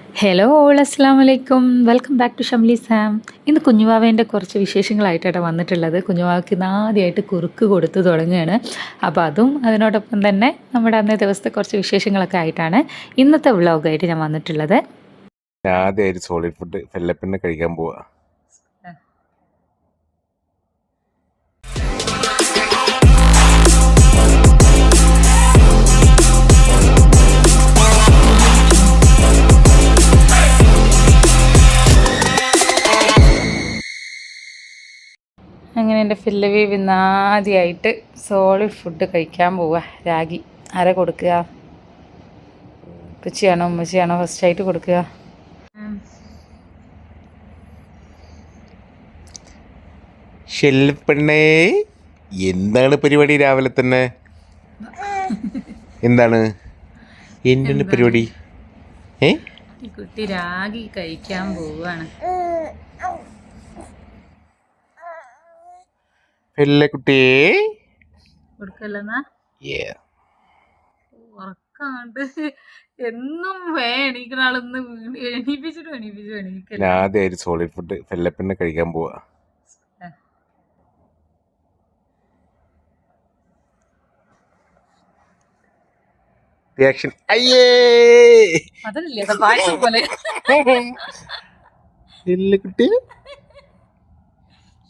Hello all അസ്സാം വലൈക്കും welcome back to Shamli Sam. ഇന്ന് കുഞ്ഞുവാവേൻ്റെ കുറച്ച് വിശേഷങ്ങളായിട്ടാണ് വന്നിട്ടുള്ളത്. കുഞ്ഞുവാവയ്ക്ക് ഇന്ന് ആദ്യമായിട്ട് കുറുക്ക് കൊടുത്ത് തുടങ്ങുകയാണ്. അപ്പോൾ അതും അതിനോടൊപ്പം തന്നെ നമ്മുടെ അന്നേ ദിവസത്തെ കുറച്ച് വിശേഷങ്ങളൊക്കെ ആയിട്ടാണ് ഇന്നത്തെ വ്ളോഗായിട്ട് ഞാൻ വന്നിട്ടുള്ളത്. ഞാൻ ആദ്യമായിട്ട് സോളിഡ് ഫുഡ് ഫെല്ലപ്പിനെ കഴിക്കാൻ പോവാ. അങ്ങനെ എൻ്റെ ഫില്ലവി ഇന്ന് ആദ്യമായിട്ട് സോളിഡ് ഫുഡ് കഴിക്കാൻ പോവുക. രാഗി ആരെ കൊടുക്കുക? ഉപ്പച്ചിയാണോ ഉമ്മച്ചിയാണോ ഫസ്റ്റായിട്ട് കൊടുക്കുക? ഷെല്ലപ്പണ്ണേ, എന്താണ് പരിപാടി രാവിലെ തന്നെ? എന്താണ് എന്താണ് പരിപാടി? കുട്ടി രാഗി കഴിക്കാൻ പോവുകയാണ്. ഫെല്ലക്കുട്ടിയെ കൊടുക്കല്ലെന്നാ ഉറക്കാണ്ട് എന്നും എണീക്കുന്ന ആളൊന്ന് എണീപ്പിച്ചിട്ട് എണീക്കല. ഞാൻ ആദ്യമായിട്ട് സോളിഡ് ഫുഡ് ഫെല്ലപ്പിനെ കഴിക്കാൻ പോവാ. റിയാക്ഷൻ അയ്യേ അതല്ലേ പായസം പോലെ. ഫെല്ലക്കുട്ടി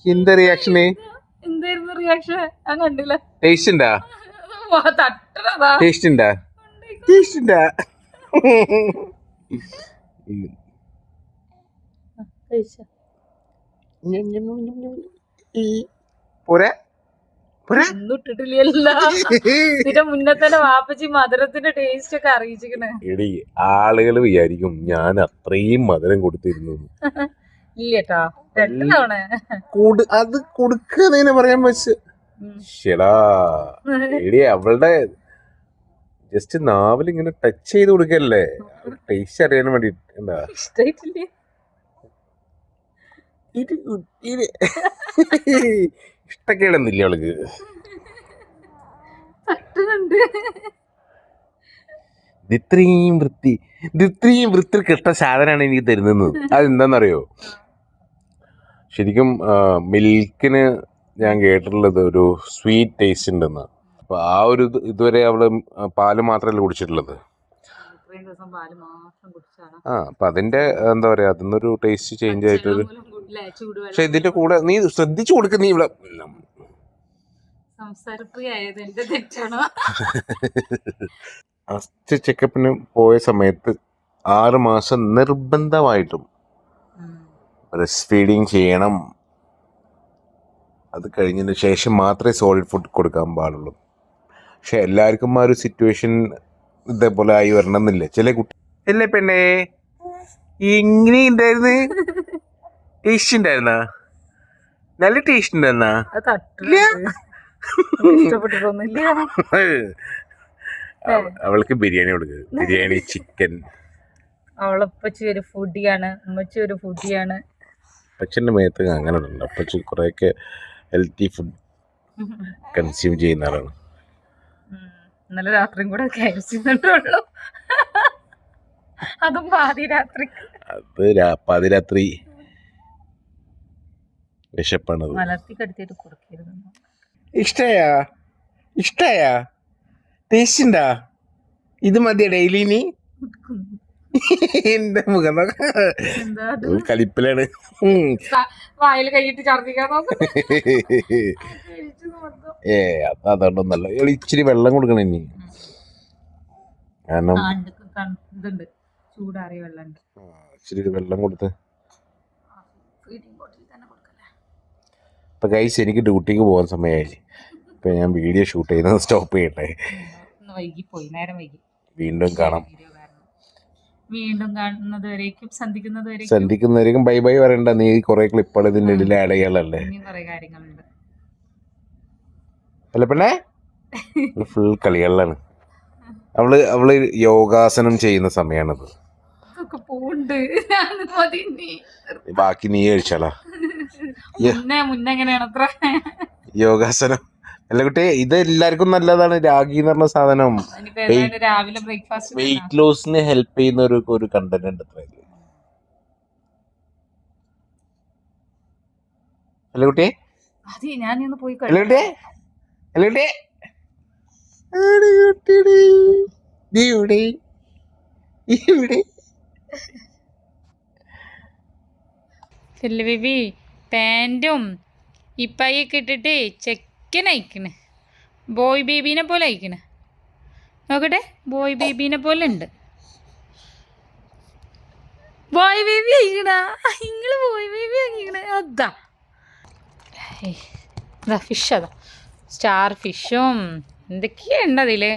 എന്താ റിയാക്ഷന്? എന്തായിരുന്നു റിയാക്ഷൻ? ഞാൻ കണ്ടില്ല. ടേസ്റ്റ് ഉണ്ടാ? തട്ടണതാ. ടേസ്റ്റ് ഉണ്ടാ? ടേസ്റ്റ് ഉണ്ടാ? പോരാ പോരാ ഒന്നും ഇട്ടിട്ടില്ലല്ലോ. ഇതിന്റെ മുന്നേ തന്നെ വാപ്പച്ചി മധുരത്തിന്റെ ടേസ്റ്റ് ഒക്കെ അറിയിച്ചിക്കണേ. എടി, ആളുകൾ വിചാരിക്കും ഞാൻ അത്രയും മധുരം കൊടുത്തിരുന്നു. ഇല്ലട്ടോ, 2 തവണ. അത് കൊടുക്കാതെ പറയാൻ പറ്റ. ശടാ എടി, അവളുടെ ജസ്റ്റ് നാവിൽ ഇങ്ങനെ ടച്ച് ചെയ്ത് കൊടുക്കല്ലേ, ടേസ്റ്റ് അറിയാൻ വേണ്ടി. ഇഷ്ടായിട്ടില്ലേ? ഇഷ്ടക്കേടൊന്നുമില്ല അവൾക്ക്. ഇത്രയും വൃത്തി കെട്ട സാധനമാണ് എനിക്ക് തരുന്നത്. അതെന്താന്നറിയോ? ശരിക്കും മിൽക്കിന് ഞാൻ കേട്ടിട്ടുള്ളത് ഒരു സ്വീറ്റ് ടേസ്റ്റ് ഉണ്ടെന്ന്. അപ്പൊ ആ ഒരു ഇതുവരെ അവള് പാല് മാത്രമല്ല കുടിച്ചിട്ടുള്ളത്. അപ്പൊ അതിന്റെ എന്താ പറയാ, അതിന്നൊരു ടേസ്റ്റ് ചേഞ്ച് ആയിട്ടൊരു. പക്ഷെ ഇതിന്റെ കൂടെ നീ ശ്രദ്ധിച്ചു കൊടുക്ക. നീ ഇവിടെ ഫസ്റ്റ് ചെക്കപ്പിന് പോയ സമയത്ത് 6 മാസം നിർബന്ധമായിട്ടും ബ്രസ്റ്റ് ഫീഡിങ് ചെയ്യണം. അത് കഴിഞ്ഞതിന് ശേഷം മാത്രമേ സോളിഡ് ഫുഡ് കൊടുക്കാൻ പാടുള്ളൂ. പക്ഷെ എല്ലാവർക്കും ആ ഒരു സിറ്റുവേഷൻ ഇതേപോലെ ആയി വരണമെന്നില്ല. ചില കുട്ടി അല്ലേ പെണ്ണേ, എങ്ങനെ ഉണ്ടായിരുന്നു? ടേസ്റ്റ് ഉണ്ടായിരുന്ന? നല്ല ടേസ്റ്റ് ഉണ്ടായിരുന്ന? അവൾക്ക് ബിരിയാണി കൊടുക്കുക. ബിരിയാണി, ചിക്കൻ. അവളപ്പച്ചി ഒരു ഫുഡിയാണ്, ഉമ്മച്ചി ഒരു ഫുഡിയാണ്. അപ്പച്ചൻ്റെ മേത്ത് അങ്ങനെ ഉണ്ട്. അപ്പച്ചി കുറേയൊക്കെ ഹെൽത്തി ഫുഡ് കൺസ്യൂം ചെയ്യുന്ന ആളാണ്. ഇന്നലെ രാത്രിയും കൂടെ കഴിച്ചിട്ടുള്ളൂ. അതും പാതിരാത്രി. അത് പാതിരാത്രി വിശപ്പാണത്. മലർത്തി കടുത്തിട്ട് കൊടുക്കരുത്. ഇഷ്ടായാ? ടേസ്റ്റ് ഉണ്ടാ? ഇത് മതിയ ഡെയിലി? നീ എന്റെ മുഖം കളിപ്പിലാണ്. വായിൽ കൈയിട്ട് ഛർദിക്കാൻ അതുകൊണ്ടൊന്നല്ല. ഇച്ചിരി വെള്ളം കൊടുക്കണം ഇനി. കാരണം ചൂടാറിയ വെള്ളം ഇച്ചിരി വെള്ളം കൊടുത്ത്. ഇപ്പൊ ഗൈസ്, എനിക്ക് ഡ്യൂട്ടിക്ക് പോകാൻ സമയമായി. ഇപ്പൊ ഞാൻ വീഡിയോ ഷൂട്ട് ചെയ്യുന്നത് സ്റ്റോപ്പ് ചെയ്യട്ടെ. നേരം വൈകി. വീണ്ടും കാണാം. സന്ധിക്കുന്നവരേക്കും ബൈ ബൈ പറയണ്ട. നീ കുറെ ക്ലിപ്പുകൾ ഇതിന്റെ ഇടയിൽ ആഡ് ചെയ്യാനല്ലേ. അല്ല പെണ്ണേ, ഫുൾ കളികളിലാണ്. അവള് യോഗാസനം ചെയ്യുന്ന സമയാണത്. ബാക്കി നീ കഴിച്ചാലാ. യോഗാസനം അല്ല കുട്ടി, ഇത് എല്ലാവർക്കും നല്ലതാണ്. രാഗി എന്ന് പറഞ്ഞ സാധനം രാവിലെ ബ്രേക്ക്ഫാസ്റ്റ് വെയിറ്റ് ലോസിന് ഹെൽപ്പ് ചെയ്യുന്ന ഒരു കണ്ടന്റ് ഉണ്ട് അത്ര. അല്ല കുട്ടി, ഞാനൊന്ന് പോയി അല്ല കുട്ടി, അല്ല കുട്ടി, ബേബി പാൻറ്റും ഇപ്പായൊക്കെ ഇട്ടിട്ട് ചെക്കൻ അയക്കണ്. ബോയ് ബേബീനെ പോലെ അയക്കണ്. നോക്കട്ടെ, ബോയ് ബേബീനെ പോലെ ഉണ്ട്. ബോയ് ബേബി അയക്കണ, നിങ്ങള് ബോയ് ബേബി അയക്കണ. അതാ ഫിഷ്, അതാ സ്റ്റാർ ഫിഷും എന്തൊക്കെയുണ്ട് അതില്.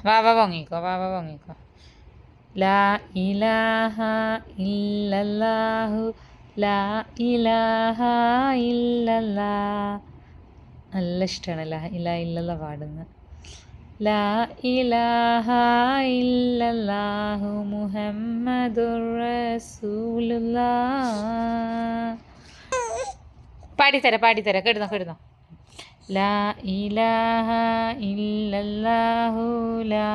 വാവ പൊങ്ങിക്കോ. ലാ ഇലാഹ ഇല്ലല്ലാഹു ലാ ഇലാഹ ഇല്ലല്ലാഹ്. നല്ല ഇഷ്ടമാണ് ലാ ഇലാഹ ഇല്ലല്ലാഹ് പാടുന്നത്. ലാ ഇലാഹ ഇല്ലല്ലാഹു മുഹമ്മദുർ റസൂലുള്ളാഹ്. പാടിത്തരാം കിടന്നോ. ലാ ഇലാഹ ഇല്ലല്ലാഹു ലാ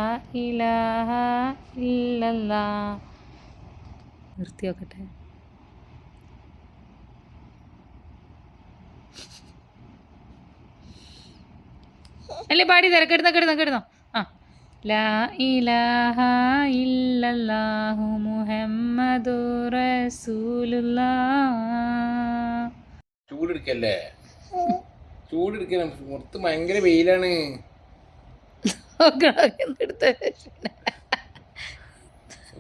ഇലാഹ ഇല്ലല്ലാഹ്. നിർത്തി നോക്കട്ടെ. അല്ലേ പാടിത്തരാം, കിടന്നോ. ആ, ലാ ഇലാഹ ഇല്ലല്ലാഹു മുഹമ്മദുർ റസൂലുള്ളാഹ്. ചൂടെടുക്കല്ലേ, പുറത്ത് ഭയങ്കര വെയിലാണ്.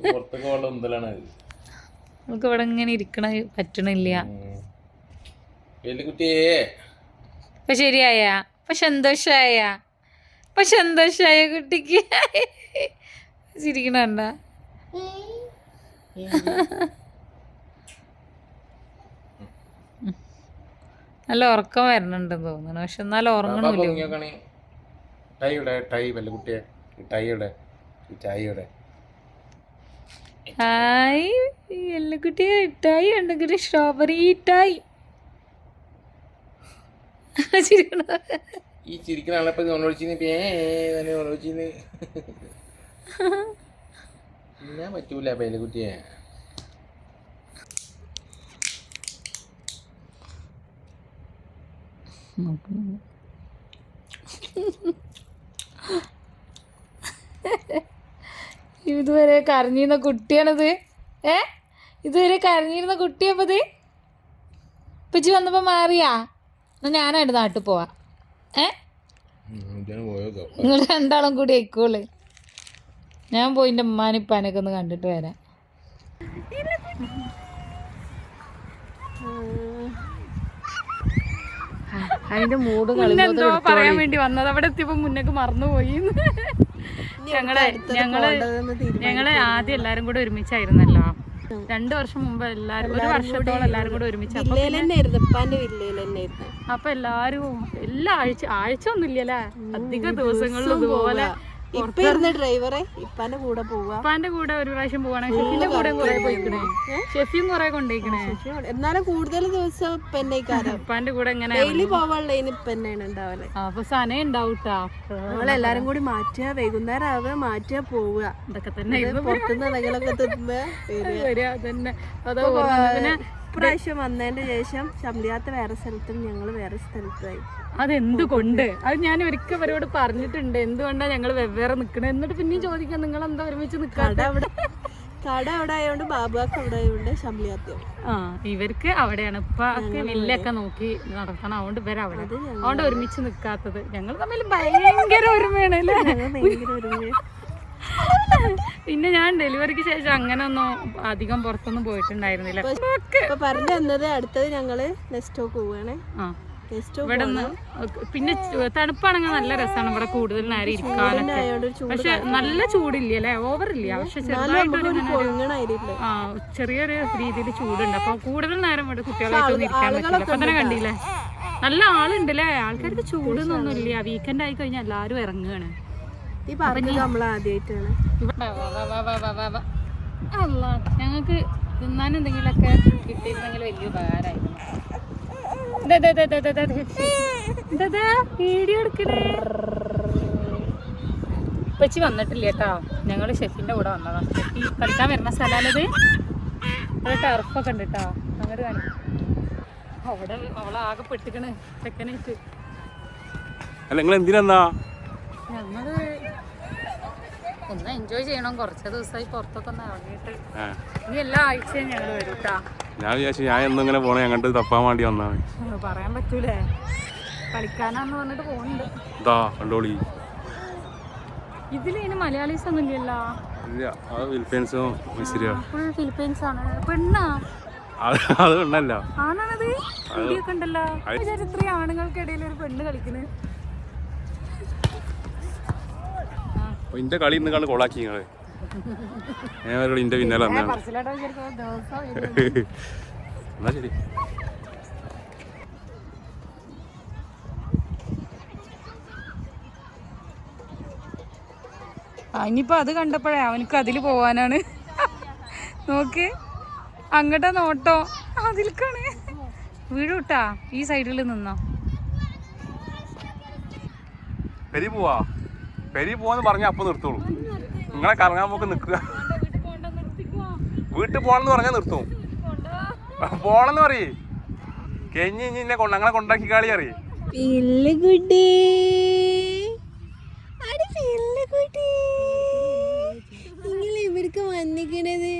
പുറത്തൊക്കെ വെള്ളം ഉന്തലാണ്. നമുക്ക് ഇവിടെ ഇങ്ങനെ ഇരിക്കണ പറ്റണില്ല. കുട്ടിയെ ഇപ്പൊ ശരിയായ, ഇപ്പൊ സന്തോഷായ കുട്ടിക്ക്. ചിരിക്കണണ്ട. നല്ല ഉറക്കം വരണുണ്ടെന്ന് തോന്നുന്നു, പക്ഷെ എന്നാലും ഉറങ്ങണില്ല. ഹായ് എല്ലക്കുട്ടിയെ, ഇട്ടായി ഉണ്ടെങ്കിൽ സ്ട്രോബെറി ഇട്ടായി. ഈ ചിരിക്കണ ആളെപ്പോ ഞാൻ പറ്റൂല പേലക്കുട്ടിയെ. ഇതുവരെ കരഞ്ഞിരുന്ന കുട്ടിയാണത്. ഇതുവരെ കരഞ്ഞിരുന്ന കുട്ടിയപ്പത് പിച്ച് വന്നപ്പോ മാറിയാ. എന്നാ ഞാനായിട്ട് നാട്ടിൽ പോവാ. നിങ്ങൾ രണ്ടാളും കൂടി ആയിക്കോള്. ഞാൻ പോയി എൻ്റെ ഉമ്മാനിപ്പാനൊക്കെ ഒന്ന് കണ്ടിട്ട് വരാം. അതിന്റെ മൂട് എന്തോ പറയാൻ വേണ്ടി വന്നത്, അവിടെ എത്തിയപ്പോ മുന്നേക്ക് മറന്നുപോയി. ഞങ്ങള് ആദ്യം എല്ലാരും കൂടെ ഒരുമിച്ചായിരുന്നല്ലോ. 2 വർഷം മുമ്പ് എല്ലാരും, 1 വർഷത്തോളം എല്ലാരും കൂടെ ഒരുമിച്ച്. അപ്പൊ എല്ലാരും എല്ലാ ആഴ്ച ഒന്നും ഇല്ലല്ലേ, അധിക ദിവസങ്ങളിലും ഇതുപോലെ ഇപ്പാന്റെ കൂടെ ഒരു പ്രാവശ്യം പോവാണെങ്കിൽ ഷെഫിന്റെ കൂടെ കുറെ പോയിക്കണേ. ഷെഫിയും കുറെ കൊണ്ടേക്കണേ. എന്നാലും കൂടുതൽ ദിവസം ഇപ്പാന്റെ കൂടെ എങ്ങനെ അപ്പൊ സന ഉണ്ടാവൂട്ടാ. എല്ലാരും കൂടി മാറ്റുക, വൈകുന്നേരം ആവുക, മാറ്റുക, പോവുക. ഇതൊക്കെ തന്നെ പുറത്തുനിന്ന് എന്തെങ്കിലുമൊക്കെ തന്നെ. പിന്നെ ഇപ്രാവശ്യം വന്നതിന്റെ ശേഷം ശമ്പളിയാത്ത വേറെ സ്ഥലത്തും ഞങ്ങള് വേറെ സ്ഥലത്തായി. അതെന്തുകൊണ്ട്? അത് ഞാൻ ഒരിക്കൽ അവരോട് പറഞ്ഞിട്ടുണ്ട്, എന്തുകൊണ്ടാണ് ഞങ്ങൾ വെവ്വേറെ നിക്കണേ. എന്നിട്ട് പിന്നെയും ചോദിക്കാം, നിങ്ങൾ എന്താ ഒരുമിച്ച് നിൽക്കാതെ? കട അവിടെ ആയതുകൊണ്ട്, ബാബുക്ക് അവിടെ ആയതുകൊണ്ട് ശമ്പളിയാത്ത. ഇവർക്ക് അവിടെയാണ്. ഇപ്പൊ വില്ലൊക്കെ നോക്കി നടത്തണം, അതുകൊണ്ട് ഇവരെ അവിടെ. അതുകൊണ്ട് ഒരുമിച്ച് നിക്കാത്തത്. ഞങ്ങൾ തമ്മിൽ ഭയങ്കര ഒരുമയാണ് അല്ലേ? പിന്നെ ഞാൻ ഡെലിവറിക്ക് ശേഷം അങ്ങനെ ഒന്നും അധികം പുറത്തൊന്നും പോയിട്ടുണ്ടായിരുന്നില്ല. പറഞ്ഞു തന്നത് അടുത്തത് ഞങ്ങള് നെസ്റ്റോ പോവാണ്. ഇവിടെ പിന്നെ തണുപ്പാണെങ്കിൽ നല്ല രസമാണ് ഇവിടെ കൂടുതൽ നേരം ഇരിക്കാനൊക്കെ. പക്ഷെ നല്ല ചൂടില്ലേ, ഓവറില്ല. പക്ഷെ ചെറിയൊരു രീതിയിൽ ചൂടുണ്ട്. അപ്പൊ കൂടുതൽ നേരം ഇവിടെ കുട്ടികളായിട്ടൊന്നും ഇരിക്കാൻ പറ്റില്ല. അപ്പൊ തന്നെ കണ്ടില്ലേ, നല്ല ആളുണ്ടല്ലേ. ആൾക്കാർക്ക് ചൂടൊന്നും ഇല്ല. വീക്കെൻഡ് ആയി കഴിഞ്ഞാൽ എല്ലാരും ഇറങ്ങുകയാണ്. ഞങ്ങൾക്ക് തിന്നാൻ എന്തെങ്കിലുമൊക്കെ കിട്ടിയിരുന്നെങ്കിൽ വലിയ ഉപകാരമായിരുന്നു. വീഡിയോ എടുക്കണേ. ഉപ്പച്ചി വന്നിട്ടില്ല കേട്ടോ. ഞങ്ങൾ ഷെഫിന്റെ കൂടെ വന്നതാണ്. ഷെഫി കളിക്കാൻ വരുന്ന സ്ഥലമാണിത്. അവിടെ ടർഫൊക്കെ ഉണ്ട് കേട്ടോ. അങ്ങോട്ട് കാണിക്കും. അവിടെ അവളാകെ പെട്ടിക്കണ് ചെക്കനായിട്ട്. അല്ല നിങ്ങൾ എന്തിനാ ഞങ്ങള് ഒന്ന് എൻജോയ് ചെയ്യണം. കുറച്ച് ദിവസമായി പുറത്തൊക്കെ ഒന്ന് ഇറങ്ങിയിട്ട്. ഇനി എല്ലാ ആഴ്ചയും ഞങ്ങൾ വരും കേട്ടാ. ഞാൻ വിചാരിച്ചു ഞാൻ എന്നിങ്ങനെ പോണേ അങ്ങോട്ട് തപ്പാൻ വേണ്ടി വന്നാണ്. പറയാൻ പറ്റൂലേ, കളിക്കാനാന്ന് പറഞ്ഞിട്ട് പോകുന്നുണ്ട്. ഇതാ കണ്ടോളി. ഇതില് ഇനി മലയാളീസ് ഒന്നും ഇല്ലല്ലോ. ഇല്ല, അത് ഫിലിപ്പീൻസും ഫുൾ ഫിലിപ്പീൻസ് ആണ്. പെണ്ണാ അത് പെണ്ണല്ല, ആണാണത്. വീഡിയൊക്കെ ഉണ്ടല്ലോ. ഇത്രയും ആണുങ്ങൾക്കിടയിൽ ഒരു പെണ്ണ് കളിക്കണ്. ഇന്റെ കളി ഇന്ന് കണ്ട് കൊളാക്കി നിങ്ങള്. ഞാൻ ഇന്റെ പിന്നാലെ വന്നാണ്. എന്നാ ശരി. ഇനിയിപ്പോ അത് കണ്ടപ്പോഴേ അവനക്ക് അതില് പോവാനാണ്. നോക്ക് അങ്ങോട്ടാ നോട്ടോ, അതിൽക്കാണ്. വീടുട്ടാ ഈ സൈഡിൽ നിന്നോ. പെരി പോവാന്ന് പറഞ്ഞ അപ്പൊ നിർത്തോളൂ. നിങ്ങളെ കറങ്ങാൻ പോക്ക് നിക്കുക. വീട്ടിൽ പോണെന്ന് പറഞ്ഞാൽ നിർത്തും. പോണെന്ന് പറയേ കഴിഞ്ഞ് ഇന്നെ അങ്ങനെ കൊണ്ടാക്കി കളി അറിയേ. ഇവർക്ക് വന്നിക്കണത്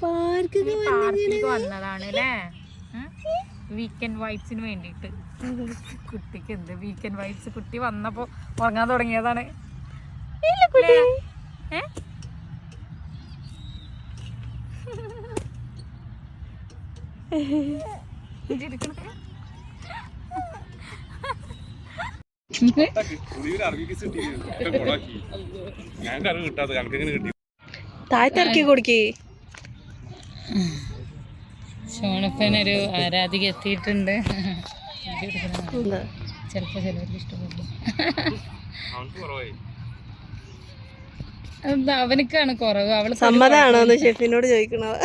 പാർക്കിലേക്ക് വന്നതാണ് അല്ലേ, വീക്കെൻഡ് വൈബ്സിന് വേണ്ടിയിട്ട്. കുട്ടിക്ക് എന്ത് വീക്കെൻഡ് വൈബ്സ്. കുട്ടി വന്നപ്പോ ഉറങ്ങാൻ തുടങ്ങിയതാണ്. താഴ്ത്തിറക്കി കൊടുക്കേ. ഷോണപ്പനൊരു ആരാധിക എത്തിയിട്ടുണ്ട്. ചിലപ്പോ ചിലവർക്ക് ഇഷ്ടപ്പെട്ടു. അവനക്കാണ് കുറവ്. അവള് സമ്മതാണോന്ന് ഷെഫിനോട് ചോദിക്കണത്.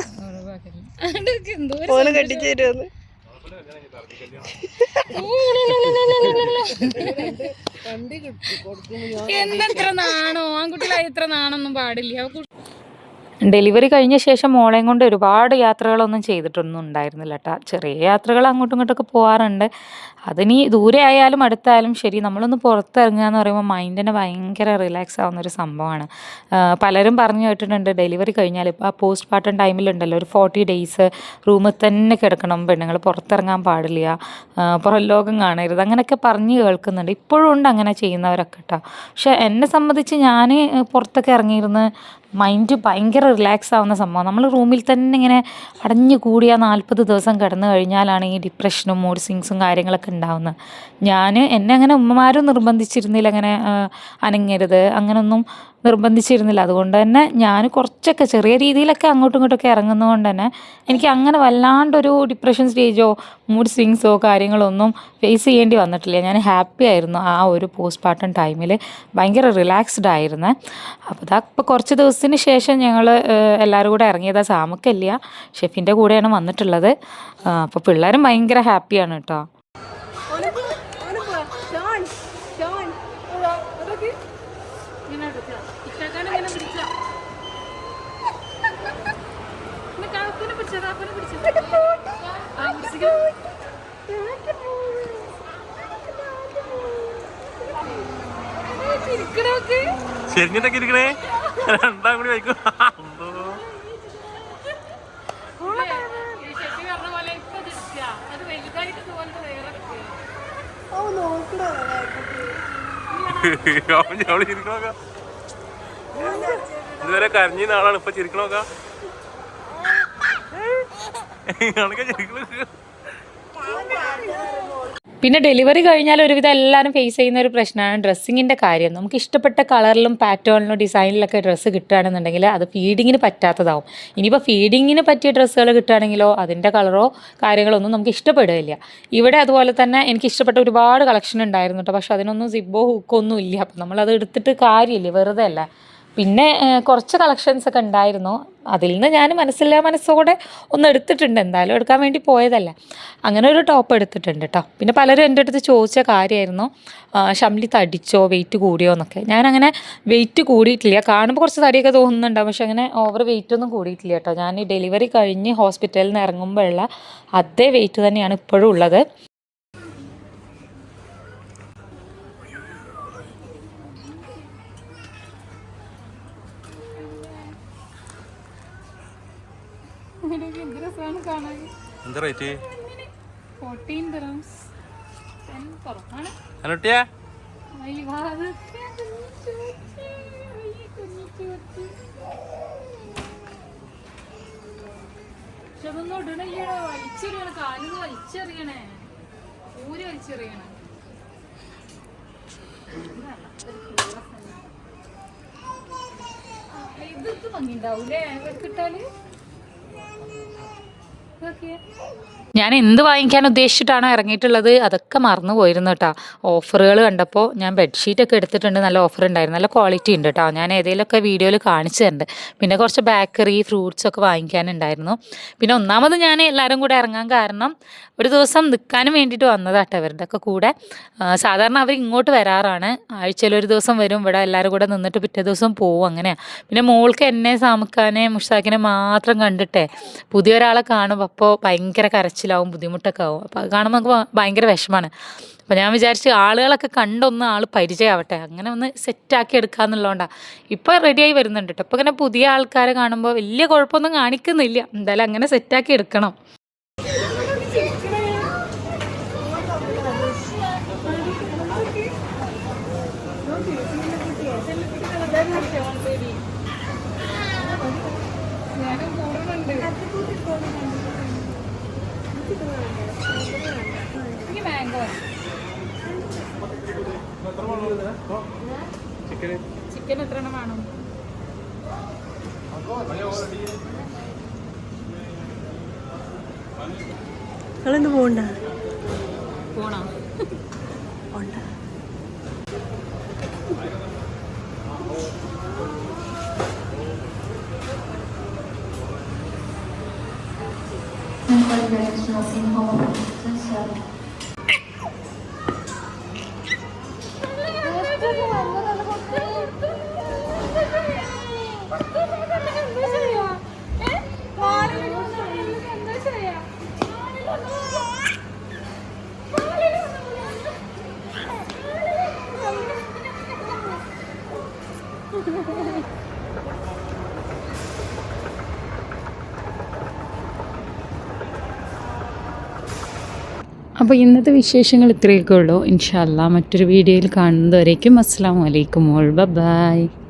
ഓന് കെട്ടിച്ചു തരുമെന്ന്. എന്തത്ര നാണോ, ആൺകുട്ടികളായി ഇത്ര നാണൊന്നും പാടില്ല. ഡെലിവറി കഴിഞ്ഞ ശേഷം മോളെയും കൊണ്ട് ഒരുപാട് യാത്രകളൊന്നും ചെയ്തിട്ടൊന്നും ഉണ്ടായിരുന്നില്ല കേട്ടോ. ചെറിയ യാത്രകൾ അങ്ങോട്ടും ഇങ്ങോട്ടൊക്കെ പോകാറുണ്ട്. അതിനി ദൂരെ ആയാലും അടുത്തായാലും ശരി, നമ്മളൊന്ന് പുറത്തിറങ്ങുക എന്ന് പറയുമ്പോൾ മൈൻഡിന് ഭയങ്കര റിലാക്സ് ആവുന്നൊരു സംഭവമാണ്. പലരും പറഞ്ഞു കേട്ടിട്ടുണ്ട് ഡെലിവറി കഴിഞ്ഞാൽ ഇപ്പോൾ ആ പോസ്റ്റ് പാർട്ടം ടൈമിലുണ്ടല്ലോ ഒരു 40 days റൂമിൽ തന്നെ കിടക്കണം, പെണ്ണുങ്ങൾ പുറത്തിറങ്ങാൻ പാടില്ല, പുറം ലോകം കാണരുത്, അങ്ങനെയൊക്കെ പറഞ്ഞ് കേൾക്കുന്നുണ്ട്. ഇപ്പോഴും ഉണ്ട് അങ്ങനെ ചെയ്യുന്നവരൊക്കെ കേട്ടോ. പക്ഷെ എന്നെ സംബന്ധിച്ച് ഞാൻ പുറത്തൊക്കെ ഇറങ്ങിയിരുന്ന് മൈൻഡ് ഭയങ്കര റിലാക്സ് ആവുന്ന സംഭവം. നമ്മൾ റൂമിൽ തന്നെ ഇങ്ങനെ അടഞ്ഞു കൂടിയ 40 ദിവസം കിടന്നു കഴിഞ്ഞാലാണ് ഈ ഡിപ്രഷനും മൂഡ് സ്വിങ്സും കാര്യങ്ങളൊക്കെ ഉണ്ടാവുന്നത്. എന്നെ അങ്ങനെ ഉമ്മമാരും നിർബന്ധിച്ചിരുന്നില്ല അങ്ങനെ അനങ്ങരുത്, അങ്ങനൊന്നും നിർബന്ധിച്ചിരുന്നില്ല. അതുകൊണ്ട് തന്നെ ഞാൻ കുറച്ചൊക്കെ ചെറിയ രീതിയിലൊക്കെ അങ്ങോട്ടും ഇങ്ങോട്ടൊക്കെ ഇറങ്ങുന്നതുകൊണ്ട് തന്നെ എനിക്ക് അങ്ങനെ വല്ലാണ്ടൊരു ഡിപ്രഷൻ സ്റ്റേജോ മൂഡ് സ്വിങ്സോ കാര്യങ്ങളോ ഒന്നും ഫേസ് ചെയ്യേണ്ടി വന്നിട്ടില്ല. ഞാൻ ഹാപ്പി ആയിരുന്നു ആ ഒരു പോസ്റ്റ് പാർട്ടം ടൈമിൽ, ഭയങ്കര റിലാക്സ്ഡ് ആയിരുന്നു. അപ്പോൾ ഇപ്പോൾ കുറച്ച് ദിവസത്തിന് ശേഷം ഞങ്ങൾ എല്ലാവരും കൂടെ ഇറങ്ങിയതാണ്. സാമക്കല്ല, ഷെഫിൻ്റെ കൂടെയാണ് വന്നിട്ടുള്ളത്. അപ്പോൾ പിള്ളേരും ഭയങ്കര ഹാപ്പിയാണ് കേട്ടോ. ശരിഞ്ഞിട്ടൊക്കെ ഇരിക്കണേ, രണ്ടാം കൂടി വയ്ക്കും. ഇതുവരെ കരഞ്ഞ നാളാണ്, ഇപ്പൊ ചിരിക്കണോക്ക. പിന്നെ ഡെലിവറി കഴിഞ്ഞാൽ ഒരുവിധം എല്ലാവരും ഫേസ് ചെയ്യുന്ന ഒരു പ്രശ്നമാണ് ഡ്രസ്സിങ്ങിൻ്റെ കാര്യം. നമുക്ക് ഇഷ്ടപ്പെട്ട കളറിലും പാറ്റേണിലും ഡിസൈനിലൊക്കെ ഡ്രസ്സ് കിട്ടുകയാണെന്നുണ്ടെങ്കിൽ അത് ഫീഡിങ്ങിന് പറ്റാത്തതാവും. ഇനിയിപ്പോൾ ഫീഡിങ്ങിന് പറ്റിയ ഡ്രസ്സുകൾ കിട്ടുകയാണെങ്കിലോ അതിൻ്റെ കളറോ കാര്യങ്ങളോ ഒന്നും നമുക്ക് ഇഷ്ടപ്പെടുകയില്ല. ഇവിടെ അതുപോലെ തന്നെ എനിക്ക് ഇഷ്ടപ്പെട്ട ഒരുപാട് കളക്ഷൻ ഉണ്ടായിരുന്നു കേട്ടോ. പക്ഷെ അതിനൊന്നും സിബോ ഹുക്കൊന്നും ഇല്ല. അപ്പം നമ്മളത് എടുത്തിട്ട് കാര്യമില്ല, വെറുതെ അല്ല. പിന്നെ കുറച്ച് കളക്ഷൻസ് ഒക്കെ ഉണ്ടായിരുന്നു. അതിൽ നിന്ന് ഞാൻ മനസ്സോടെ ഒന്ന് എടുത്തിട്ടുണ്ട്. എന്തായാലും എടുക്കാൻ വേണ്ടി പോയതല്ല. അങ്ങനെ ഒരു ടോപ്പ് എടുത്തിട്ടുണ്ട് കേട്ടോ. പിന്നെ പലരും എൻ്റെ അടുത്ത് ചോദിച്ച കാര്യമായിരുന്നു, ഷംലി തടിച്ചോ, വെയിറ്റ് കൂടിയോ എന്നൊക്കെ. ഞാനങ്ങനെ വെയിറ്റ് കൂടിയിട്ടില്ല. കാണുമ്പോൾ കുറച്ച് തടിയൊക്കെ തോന്നുന്നുണ്ടാവും, പക്ഷെ അങ്ങനെ ഓവർ വെയിറ്റ് ഒന്നും കൂടിയിട്ടില്ല കേട്ടോ. ഞാൻ ഈ ഡെലിവറി കഴിഞ്ഞ് ഹോസ്പിറ്റലിൽ നിന്ന് ഇറങ്ങുമ്പോഴുള്ള അതേ വെയിറ്റ് തന്നെയാണ് ഇപ്പോഴും ഉള്ളത്. എന്താ റേറ്റ്? 14 dirhams. ഹലോട്ടിയാ വലിച്ചെറിയണേ, ഊര് വലിച്ചെറിയണേ. ഇതൊക്കെ ഭംഗിണ്ടാവൂലേ കിട്ടാല്. ഞാൻ എന്ത് വാങ്ങിക്കാൻ ഉദ്ദേശിച്ചിട്ടാണോ ഇറങ്ങിയിട്ടുള്ളത് അതൊക്കെ മറന്നു പോയിരുന്നു കേട്ടോ. ഓഫറുകൾ കണ്ടപ്പോൾ ഞാൻ ബെഡ്ഷീറ്റൊക്കെ എടുത്തിട്ടുണ്ട്. നല്ല ഓഫർ ഉണ്ടായിരുന്നു, നല്ല ക്വാളിറ്റി ഉണ്ട് കേട്ടോ. ഞാൻ ഏതെങ്കിലുമൊക്കെ വീഡിയോയിൽ കാണിച്ചു തരുന്നുണ്ട്. പിന്നെ കുറച്ച് ബേക്കറി ഫ്രൂട്ട്സൊക്കെ വാങ്ങിക്കാനുണ്ടായിരുന്നു. പിന്നെ ഒന്നാമത് ഞാൻ എല്ലാവരും കൂടെ ഇറങ്ങാൻ കാരണം ഒരു ദിവസം നിൽക്കാനും വേണ്ടിയിട്ട് വന്നതാട്ടോ ഇവരുടെ ഒക്കെ കൂടെ. സാധാരണ അവർ ഇങ്ങോട്ട് വരാറാണ്, ആഴ്ചയിൽ ഒരു ദിവസം വരും, ഇവിടെ എല്ലാവരും കൂടെ നിന്നിട്ട് പിറ്റേ ദിവസം പോവും, അങ്ങനെയാണ്. പിന്നെ മോൾക്ക് എന്നെ സാമുക്കാനെ മുഷ്താഖിനെ മാത്രം കണ്ടിട്ടേ പുതിയൊരാളെ കാണുമ്പോൾ അപ്പോൾ ഭയങ്കര കരച്ചിലാവും, ബുദ്ധിമുട്ടൊക്കെ ആവും. അപ്പോൾ അത് കാണുമ്പോൾ നമുക്ക് ഭയങ്കര വിഷമമാണ്. അപ്പോൾ ഞാൻ വിചാരിച്ച് ആളുകളൊക്കെ കണ്ടൊന്ന് ആൾ പരിചയമാവട്ടെ, അങ്ങനെ ഒന്ന് സെറ്റാക്കി എടുക്കാമെന്നുള്ളതുകൊണ്ടാണ്. ഇപ്പോൾ റെഡിയായി വരുന്നുണ്ട് കേട്ടോ. ഇപ്പോൾ ഇങ്ങനെ പുതിയ ആൾക്കാരെ കാണുമ്പോൾ വലിയ കുഴപ്പമൊന്നും കാണിക്കുന്നില്ല. എന്തായാലും അങ്ങനെ സെറ്റാക്കി എടുക്കണം. ചിക്കൻ എത്ര എണ്ണം വേണം? നിങ്ങളൊന്ന് പോണ്ട പോണോ? പോണ്ട. അപ്പോൾ ഇന്നത്തെ വിശേഷങ്ങൾ ഇത്രയൊക്കെ ഉള്ളൂ. ഇൻഷാ അല്ലാ മറ്റൊരു വീഡിയോയിൽ കാണുന്നതുവരേക്കും അസ്സലാമു അലൈക്കും. ബൈ.